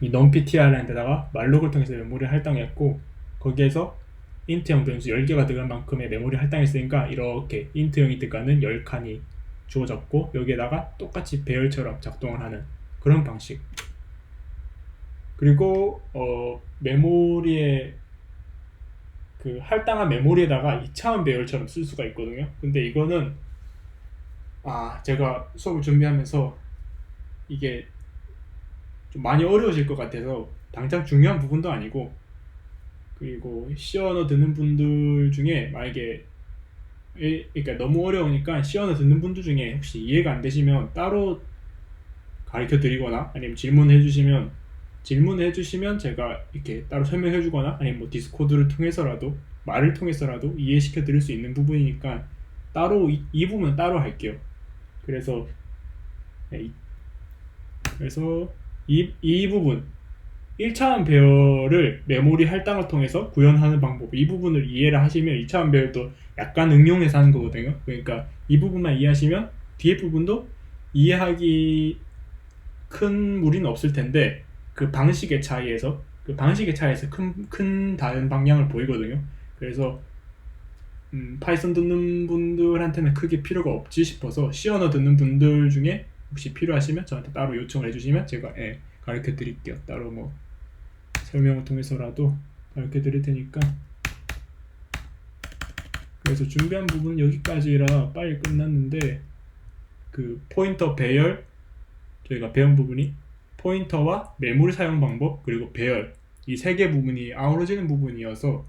A: 이 numptr 데다가 말록을 통해서 메모리 할당했고, 거기에서 인트형 변수 10개가 들어갈 만큼의 메모리 할당했으니까 이렇게 인트형이 들어가는 10칸이 주어졌고, 여기에다가 똑같이 배열처럼 작동을 하는 그런 방식. 그리고 메모리에 그 할당한 메모리에다가 2차원 배열처럼 쓸 수가 있거든요. 근데 이거는 제가 수업을 준비하면서 이게 좀 많이 어려워질 것 같아서 당장 중요한 부분도 아니고, 그리고 C 언어 듣는 분들 중에 만약에 그러니까 너무 어려우니까 C 언어 듣는 분들 중에 혹시 이해가 안 되시면 따로 가르쳐 드리거나 아니면 질문해 주시면 제가 이렇게 따로 설명해 주거나 아니면 뭐 디스코드를 통해서라도 말을 통해서라도 이해시켜 드릴 수 있는 부분이니까 따로 이 부분은 따로 할게요. 그래서 네, 그래서 이 부분 1차원 배열을 메모리 할당을 통해서 구현하는 방법, 이 부분을 이해를 하시면 2차원 배열도 약간 응용해서 하는 거거든요. 그러니까 이 부분만 이해하시면 뒤에 부분도 이해하기 큰 무리는 없을 텐데 그 방식의 차이에서 큰 다른 방향을 보이거든요. 그래서 파이썬 듣는 분들한테는 크게 필요가 없지 싶어서 C 언어 듣는 분들 중에 혹시 필요하시면 저한테 따로 요청을 해주시면 제가 가르쳐 드릴게요. 따로 뭐 설명을 통해서라도 가르쳐 드릴 테니까. 그래서 준비한 부분은 여기까지라 빨리 끝났는데, 그 포인터 배열, 저희가 배운 부분이 포인터와 메모리 사용 방법 그리고 배열, 이 세 개 부분이 아우러지는 부분이어서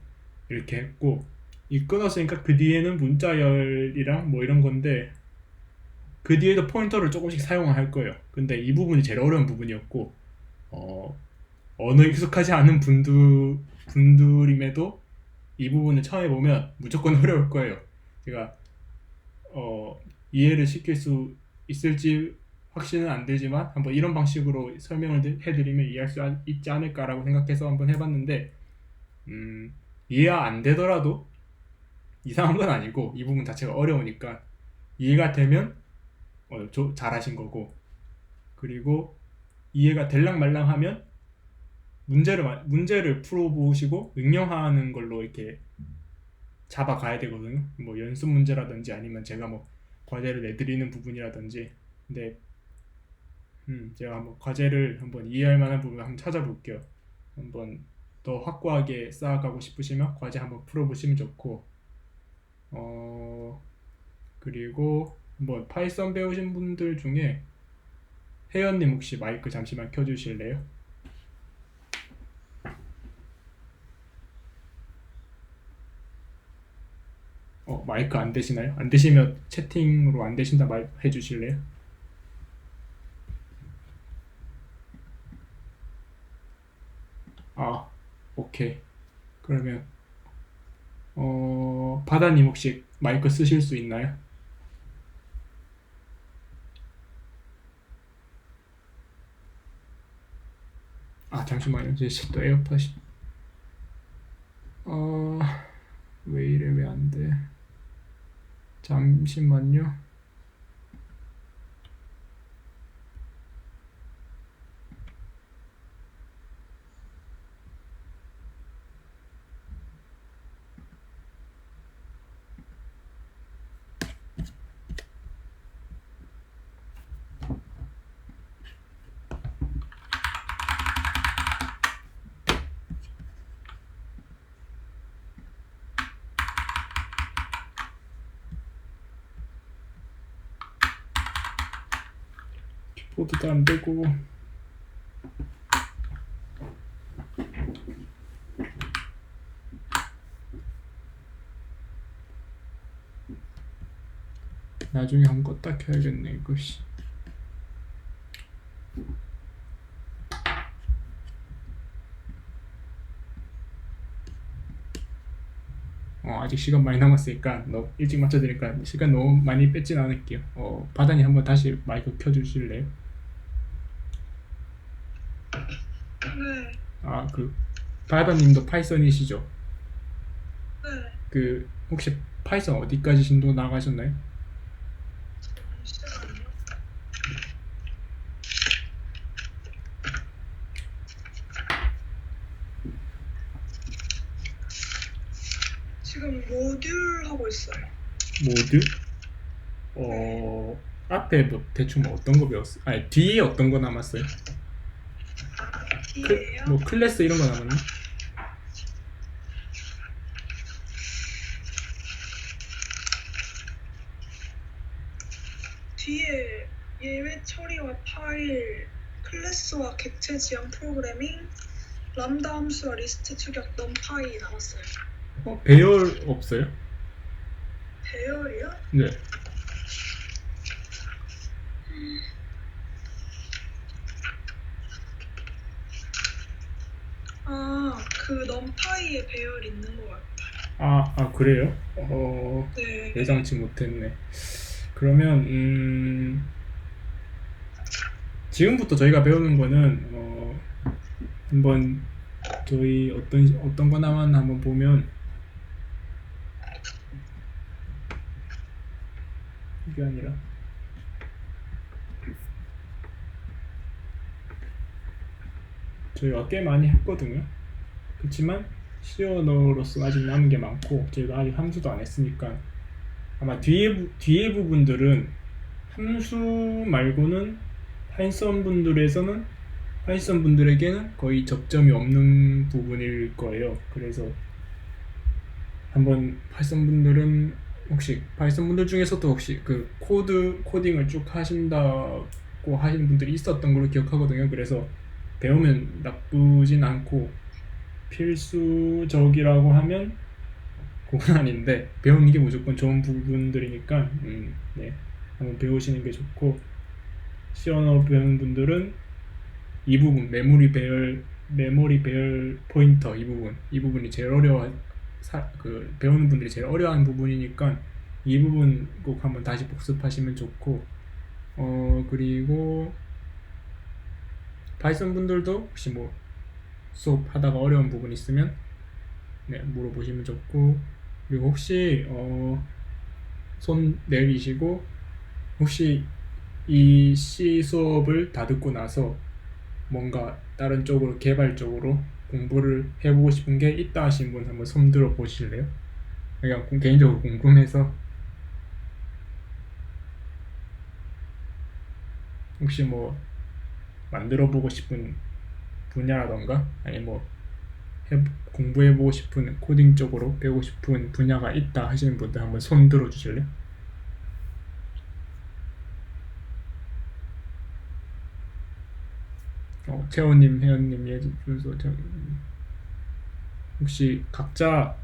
A: 이렇게 했고, 이 끊었으니까 그 뒤에는 문자열이랑 뭐 이런 건데 그 뒤에도 포인터를 조금씩 사용할 거예요. 근데 이 부분이 제일 어려운 부분이었고, 언어에 익숙하지 않은 분들임에도 이 부분을 처음 해보면 무조건 어려울 거예요. 제가 이해를 시킬 수 있을지 확신은 안 되지만 한번 이런 방식으로 설명을 해드리면 이해할 수 있지 않을까라고 생각해서 한번 해봤는데, 이해가 안 되더라도 이상한 건 아니고 이 부분 자체가 어려우니까 이해가 되면 잘하신 거고, 그리고 이해가 될랑말랑 하면 문제를 풀어보시고 응용하는 걸로 이렇게 잡아가야 되거든요. 뭐 연습 문제라든지 아니면 제가 뭐 과제를 내드리는 부분이라든지. 근데 제가 한번 과제를 한번 이해할 만한 부분을 한번 찾아볼게요. 한번 더 확고하게 쌓아가고 싶으시면 과제 한번 풀어보시면 좋고, 그리고 한번 파이썬 배우신 분들 중에 혜연님 혹시 마이크 잠시만 켜주실래요? 마이크 안 되시나요? 안 되시면 채팅으로 안 되신다 말 해주실래요? 오케이. 그러면 바다님 혹시 마이크 쓰실 수 있나요? 잠시만요. 제 또 에어팟이 왜 이래, 왜 안 돼? 잠시만요. 키보드도 안 되고. 나중에 한번 껐다 켜야겠네 이것이. 아직 시간 많이 남았으니까 일찍 맞춰드니까 시간 너무 많이 뺏진 않을게요. 바다님 한번 다시 마이크 켜주실래요?
B: 네.
A: 그 바다님도 파이썬이시죠?
B: 네.
A: 그 혹시 파이썬 어디까지 진도 나가셨나요?
B: 잠시만요. 지금 모듈 하고 있어요.
A: 모드? 앞에 뭐 대충 어떤 거 배웠어요? 뒤에 어떤 거 남았어요?
B: 뒤에요?
A: 뭐 클래스 이런 거 남았나?
B: 뒤에 예외 처리와 파일, 클래스와 객체 지향 프로그래밍, 람다 함수와 리스트 추격, 넘파이 남았어요.
A: 배열 없어요?
B: 배열이요?
A: 네.
B: 아, 그 넘파이에 배열 있는 것 같아요.
A: 그래요?
B: 네.
A: 예상치 못했네. 그러면 지금부터 저희가 배우는 거는 한번 저희 어떤 거 나왔나 한번 보면 이게 아니라 저희가 꽤 많이 했거든요. 그렇지만 C 언어로서 아직 남은 게 많고 저희가 아직 함수도 안 했으니까 아마 뒤에 부분들은 함수 말고는 파이썬 분들에게는 거의 접점이 없는 부분일 거예요. 그래서 한번 혹시 파이썬 분들 중에서도 혹시 그 코딩을 쭉 하신다고 하시는 분들이 있었던 걸로 기억하거든요. 그래서 배우면 나쁘진 않고 필수적이라고 하면 그건 아닌데 배우는 게 무조건 좋은 부분들이니까 네, 한번 배우시는 게 좋고 C 언어 배우는 분들은 이 부분 메모리 배열 포인터 이 부분이 제일 배우는 분들이 제일 어려워하는 부분이니까 이 부분 꼭 한번 다시 복습하시면 좋고 그리고 파이썬 분들도 혹시 뭐 수업 하다가 어려운 부분 있으면 네, 물어보시면 좋고 그리고 혹시 손 내리시고 혹시 이 C 수업을 다 듣고 나서 뭔가 다른 쪽으로 개발적으로 공부를 해보고 싶은 게 있다 하신 분 한번 손 들어 보실래요? 그냥 개인적으로 궁금해서 혹시 뭐 만들어 보고 싶은 분야라던가 아니 뭐 공부해보고 싶은 코딩 쪽으로 배우고 싶은 분야가 있다 하시는 분들 한번 손 들어 주실래요? 채원님, 혜연님, 예준서 혹시 각자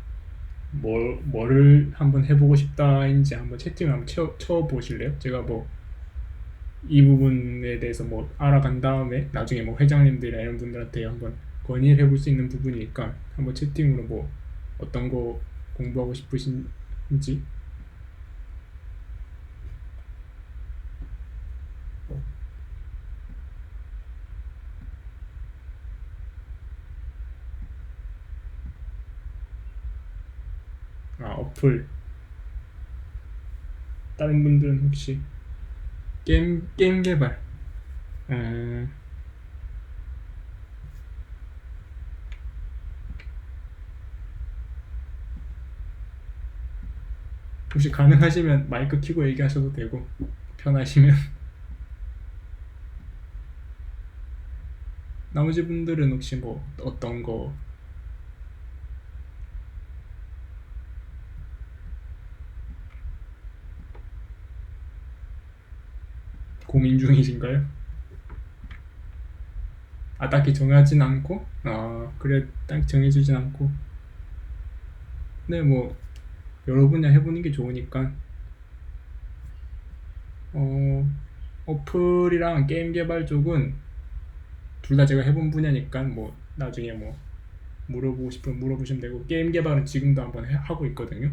A: 뭐를 한번 해보고 싶다인지 한번 채팅을 한번 쳐 보실래요? 제가 뭐 이 부분에 대해서 뭐 알아간 다음에 나중에 뭐 회장님들이나 이런 분들한테 한번 건의를 해볼 수 있는 부분이니까 한번 채팅으로 뭐 어떤 거 공부하고 싶으신지 어플 다른 분들은 혹시 게임 개발 혹시 가능하시면 마이크 켜고 얘기하셔도 되고 편하시면 나머지 분들은 혹시 뭐 어떤 거 고민 중이신가요? 딱히 정하진 않고 그래 딱 정해주진 않고 네 뭐 여러 분야 해보는 게 좋으니까 어플이랑 게임 개발 쪽은 둘 다 제가 해본 분야니까 뭐 나중에 뭐 물어보고 싶으면 물어보시면 되고 게임 개발은 지금도 한번 하고 있거든요.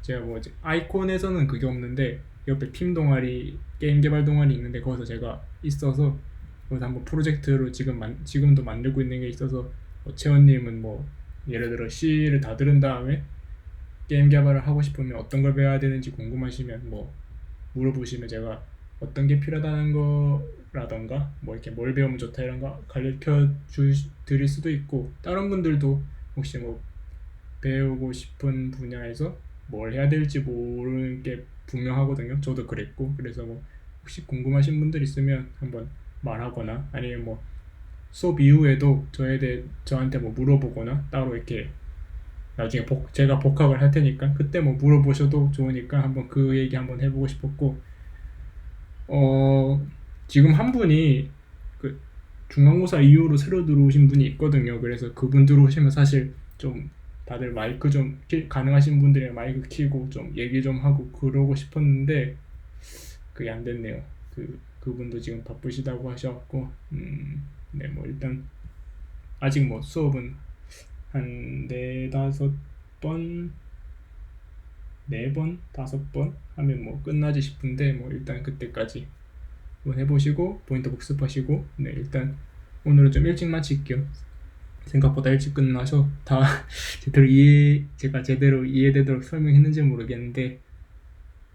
A: 제가 뭐 이제 아이콘에서는 그게 없는데 옆에 팀 동아리 게임 개발 동아리 있는데 거기서 제가 있어서 거기서 한번 프로젝트로 지금도 만들고 있는 게 있어서 채원님은 뭐 예를 들어 C를 다 들은 다음에 게임 개발을 하고 싶으면 어떤 걸 배워야 되는지 궁금하시면 뭐 물어보시면 제가 어떤 게 필요하다는 거라던가 뭐 이렇게 뭘 배우면 좋다 이런 거 가르쳐 드릴 수도 있고 다른 분들도 혹시 뭐 배우고 싶은 분야에서 뭘 해야 될지 모르는 게 분명하거든요. 저도 그랬고 그래서 뭐 혹시 궁금하신 분들 있으면 한번 말하거나 아니면 뭐 수업 이후에도 저한테 뭐 물어보거나 따로 이렇게 나중에 제가 복학을 할 테니까 그때 뭐 물어보셔도 좋으니까 한번 그 얘기 한번 해보고 싶었고, 어, 지금 한 분이 그 중간고사 이후로 새로 들어오신 분이 있거든요. 그래서 그분 들어오시면 사실 좀 다들 마이크 좀 가능하신 분들이랑 마이크 켜고 좀 얘기 좀 하고 그러고 싶었는데 그게 안 됐네요. 그분도 지금 바쁘시다고 하셔갖고, 네, 뭐 일단 아직 뭐 수업은 한 네다섯 번, 네 번, 다섯 번 하면 뭐 끝나지 싶은데 뭐 일단 그때까지 한번 해보시고 포인트 복습하시고, 네, 일단 오늘은 좀 일찍 마칠게요. 생각보다 일찍 끝나서 다 제가 제대로 이해되도록 설명했는지 모르겠는데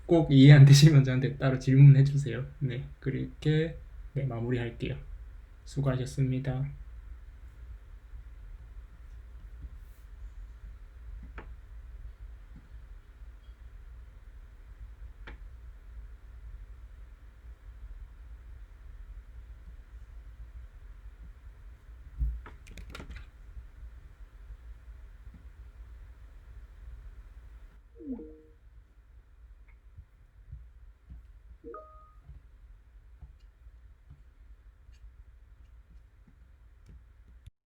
A: 꼭 이해 안 되시면 저한테 따로 질문해 주세요. 네, 그렇게 네, 마무리할게요. 수고하셨습니다.